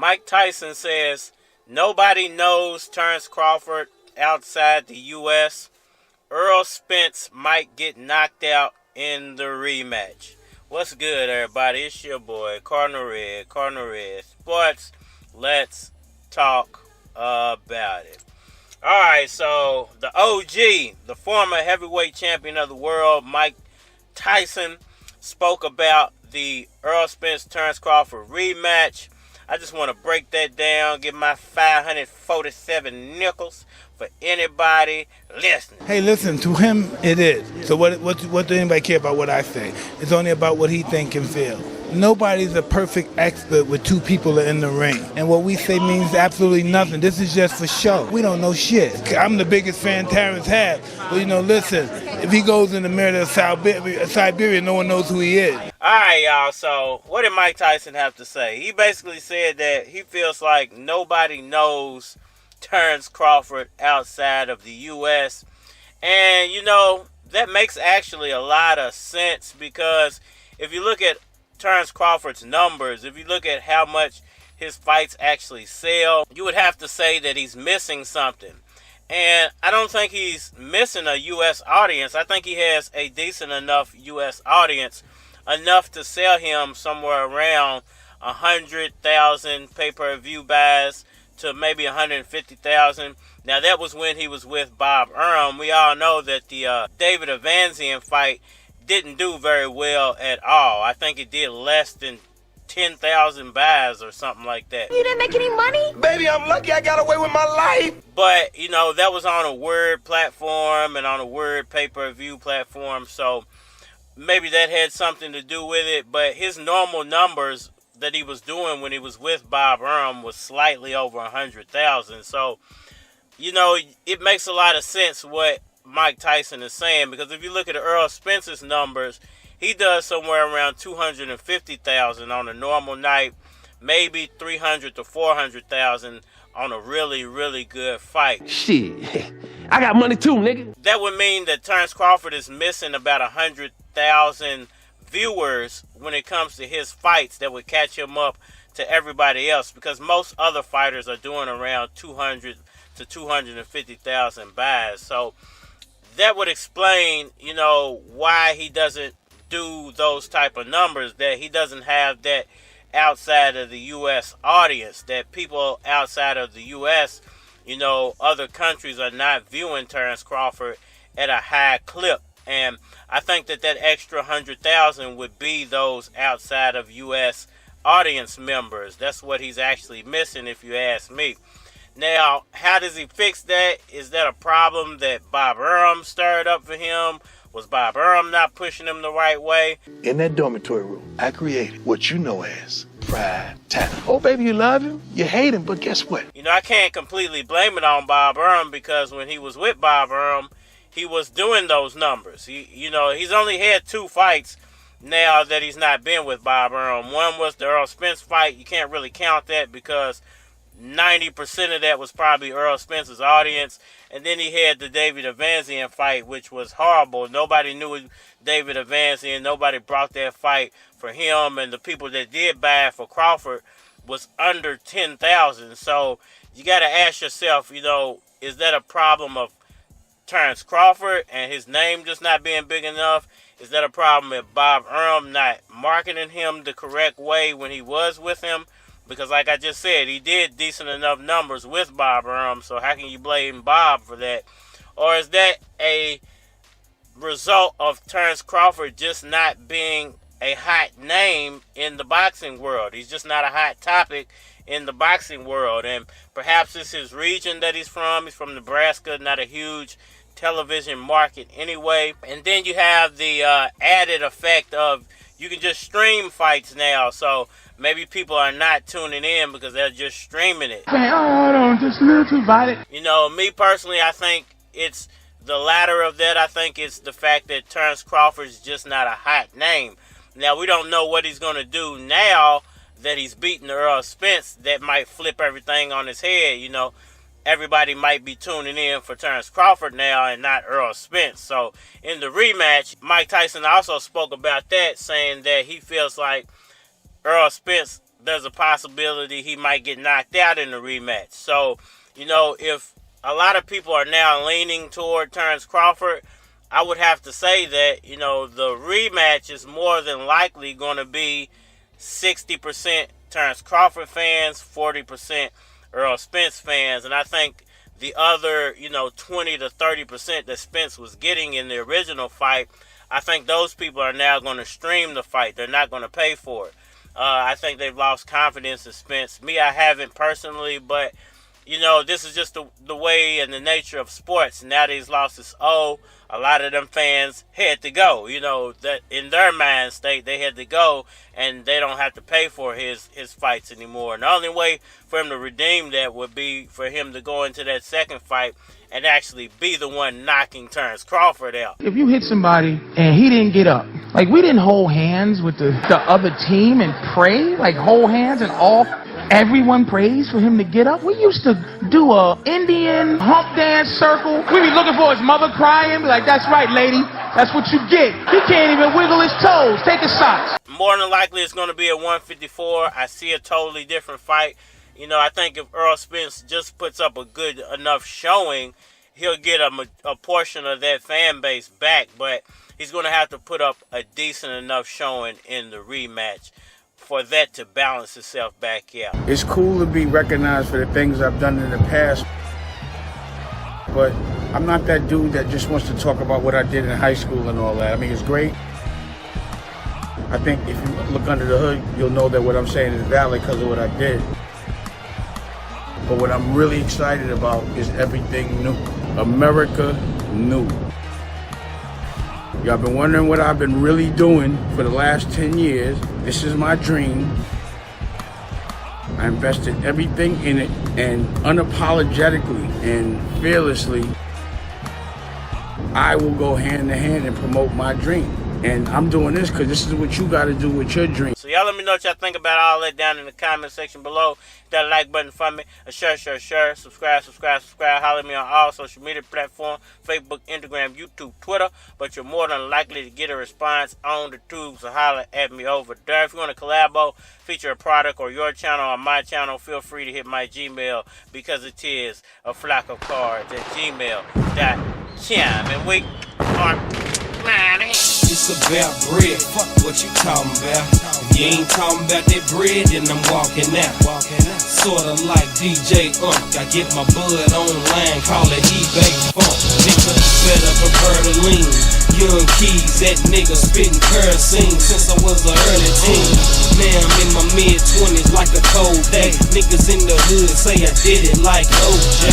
Mike Tyson says nobody knows Terence Crawford outside the U.S. Errol Spence might get knocked out in the rematch. What's good, everybody? It's your boy, Cardinal Red Sports. Let's talk about it. Alright, so the OG, the former heavyweight champion of the world, Mike Tyson, spoke about the Errol Spence Terence Crawford rematch. I just want to break that down, give my 547 nickels for anybody listening. Hey, listen, to him it is. So what do anybody care about what I say? It's only about what he think and feel. Nobody's a perfect expert with two people in the ring. And what we say means absolutely nothing. This is just for show. We don't know shit. I'm the biggest fan Terence had. But, listen, if he goes in the middle of Siberia, no one knows who he is. All right, y'all. So what did Mike Tyson have to say? He basically said that he feels like nobody knows Terence Crawford outside of the U.S. And, that makes actually a lot of sense, because if you look at Terence Crawford's numbers, if you look at how much his fights actually sell, you would have to say that he's missing something. And I don't think he's missing a U.S. audience. I think he has a decent enough U.S. audience, enough to sell him somewhere around 100,000 pay-per-view buys to maybe 150,000. Now, that was when he was with Bob Arum. We all know that the David Evansian fight didn't do very well at all. I think it did less than 10,000 buys or something like that. You didn't make any money? Baby, I'm lucky I got away with my life. But, that was on a Word platform and on a Word pay-per-view platform, so maybe that had something to do with it. But his normal numbers that he was doing when he was with Bob Arum was slightly over 100,000. So, it makes a lot of sense what Mike Tyson is saying, because if you look at Errol Spence's numbers, he does somewhere around 250,000 on a normal night, maybe 300 to 400,000 on a really, really good fight. Shit, I got money too, nigga. That would mean that Terence Crawford is missing about 100,000 viewers when it comes to his fights that would catch him up to everybody else, because most other fighters are doing around 200 to 250,000 buys. So that would explain, why he doesn't do those type of numbers, that he doesn't have that outside of the U.S. audience, that people outside of the U.S., other countries are not viewing Terence Crawford at a high clip. And I think that extra 100,000 would be those outside of U.S. audience members. That's what he's actually missing, if you ask me. Now, how does he fix that? Is that a problem that Bob Arum stirred up for him? Was Bob Arum not pushing him the right way? In that dormitory room, I created what you know as prime time. Oh, baby, you love him, you hate him, but guess what? I can't completely blame it on Bob Arum, because when he was with Bob Arum, he was doing those numbers. He's only had 2 fights now that he's not been with Bob Arum. One was the Errol Spence fight. You can't really count that because 90% of that was probably Errol Spence's audience. And then he had the David Evansian fight, which was horrible. Nobody knew David Evansian. Nobody brought that fight for him. And the people that did buy for Crawford was under 10,000. So you got to ask yourself, is that a problem of Terence Crawford and his name just not being big enough? Is that a problem with Bob Arum not marketing him the correct way when he was with him? Because like I just said, he did decent enough numbers with Bob Arum, so how can you blame Bob for that? Or is that a result of Terence Crawford just not being a hot name in the boxing world? He's just not a hot topic in the boxing world. And perhaps it's his region that he's from. He's from Nebraska, not a huge television market anyway. And then you have the added effect of you can just stream fights now, so maybe people are not tuning in because they're just streaming it. Man, hold on, just a little about it. Me personally, I think it's the latter of that. I think it's the fact that Terence Crawford is just not a hot name. Now, we don't know what he's going to do now that he's beaten Errol Spence. That might flip everything on his head, everybody might be tuning in for Terence Crawford now and not Errol Spence. So in the rematch, Mike Tyson also spoke about that, saying that he feels like Errol Spence there's a possibility he might get knocked out in the rematch. So, if a lot of people are now leaning toward Terence Crawford, I would have to say that, the rematch is more than likely going to be 60% Terence Crawford fans, 40% Errol Spence fans. And I think the other, 20 to 30% that Spence was getting in the original fight, I think those people are now going to stream the fight. They're not going to pay for it. I think they've lost confidence in Spence. Me, I haven't personally, but, this is just the way and the nature of sports. Now that he's lost his O, a lot of them fans had to go. That in their mind state, they had to go, and they don't have to pay for his fights anymore. And the only way for him to redeem that would be for him to go into that second fight and actually be the one knocking Terence Crawford out. If you hit somebody and he didn't get up, like we didn't hold hands with the other team and pray, like hold hands and everyone prays for him to get up. We used to do a Indian hump dance circle. We be looking for his mother crying, be like, that's right, lady. That's what you get. He can't even wiggle his toes. Take his socks. More than likely, it's going to be at 154. I see a totally different fight. I think if Errol Spence just puts up a good enough showing, he'll get a portion of that fan base back. But he's going to have to put up a decent enough showing in the rematch for that to balance itself back out. It's cool to be recognized for the things I've done in the past, but I'm not that dude that just wants to talk about what I did in high school and all that. I mean, it's great. I think if you look under the hood, you'll know that what I'm saying is valid because of what I did. But what I'm really excited about is everything new. America new. Y'all been wondering what I've been really doing for the last 10 years. This is my dream. I invested everything in it, and unapologetically and fearlessly, I will go hand in hand and promote my dream. And I'm doing this because this is what you got to do with your dream. So y'all let me know what y'all think about all that down in the comment section below. Hit that like button for me. Share. Subscribe. Holler at me on all social media platforms. Facebook, Instagram, YouTube, Twitter. But you're more than likely to get a response on the tubes. So holler at me over there. If you want to collabo, feature a product or your channel or my channel, feel free to hit my Gmail because it is a flock of cards at gmail.com. And we are... It's about bread, fuck what you talking about. If you ain't talking about that bread, then I'm walking out. Sorta like DJ I get my bud online, call it eBay funk. Nigga, better prepare to lean. Young Keys, that nigga spitting kerosene since I was a early teen. Now I'm in my mid-20s like a cold day. Niggas in the hood say I did it like OJ.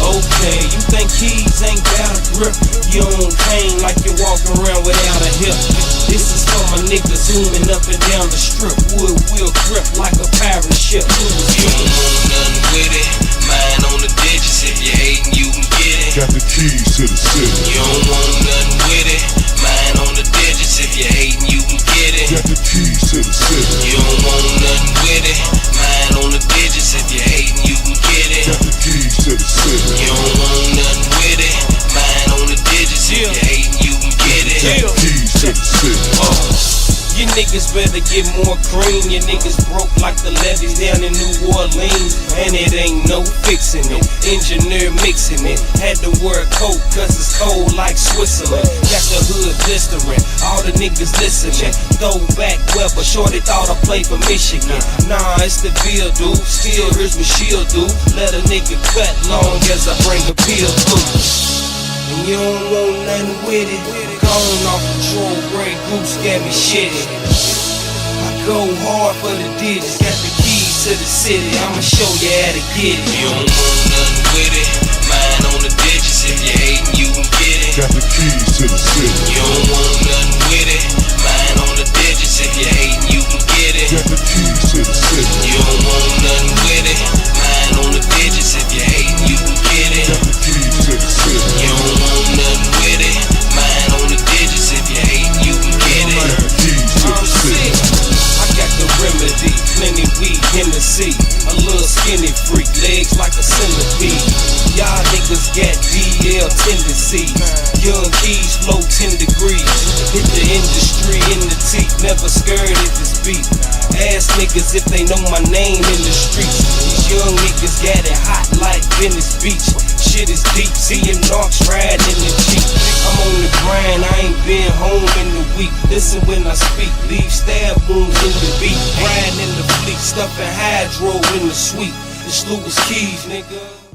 Okay, you think Keys ain't got a grip? You don't hang like you're walking around without a hip. This is for my niggas zooming up and down the strip. Wood will grip like a pirate ship. You don't want nothing with it. Mine on the digits. If you hating, you can get it. Got the keys to the city. You don't want nothing with it. Mine on the digits. If you hating, you can get it. Got the keys to the city. You don't want nothing with it. Mine on the digits. If you hating, you can get it. Got the keys to the city. You don't want nothing with it. Mine on the digits. If you hating, you can get it. Got the keys to the city. You niggas better get more cream. You niggas broke like the levees down in New Orleans. And it ain't no fixing it. Engineer mixing it. Had to wear a coat cause it's cold like Switzerland. Got the hood blistering. All the niggas listening. Throw back Weber. Shorty thought I played for Michigan. Nah, it's the bill, dude. Still, here's what she'll do. Let a nigga cut long as I bring a pill through. And you don't want nothing with it. Gone off control, Grey Goose got me shitty. I go hard for the digits, got the keys to the city. I'ma show you how to get it. You don't want nothing with it. Mine on the digits. If you hating, you can get it. Got the keys to the city. You don't want nothing with it. Mine on the digits. If you hating, you can get it. Got the keys to the city. You don't want nothing with it. Mine on the digits. If you hating, you can get it. Got the keys to the city. You don't want nothing with it. Mine on the digits. If you hating, you can get it. Got the keys to the city. I got the remedy, plenty weed in the sea. A little skinny freak, legs like a centipede. Y'all niggas got DL tendencies. Young Keys flow 10 degrees. Hit the industry in the teeth, never scared if it's beat. Ass ask niggas if they know my name in the streets. These young niggas got it hot like Venice Beach. Shit is deep, seeing narcs riding in the Jeep. I'm on the grind, I ain't been home in the week. Listen when I speak, leave stab wounds in the beat. Riding in the fleet, stuffing hydro in the suite. It's Louis Keys, nigga.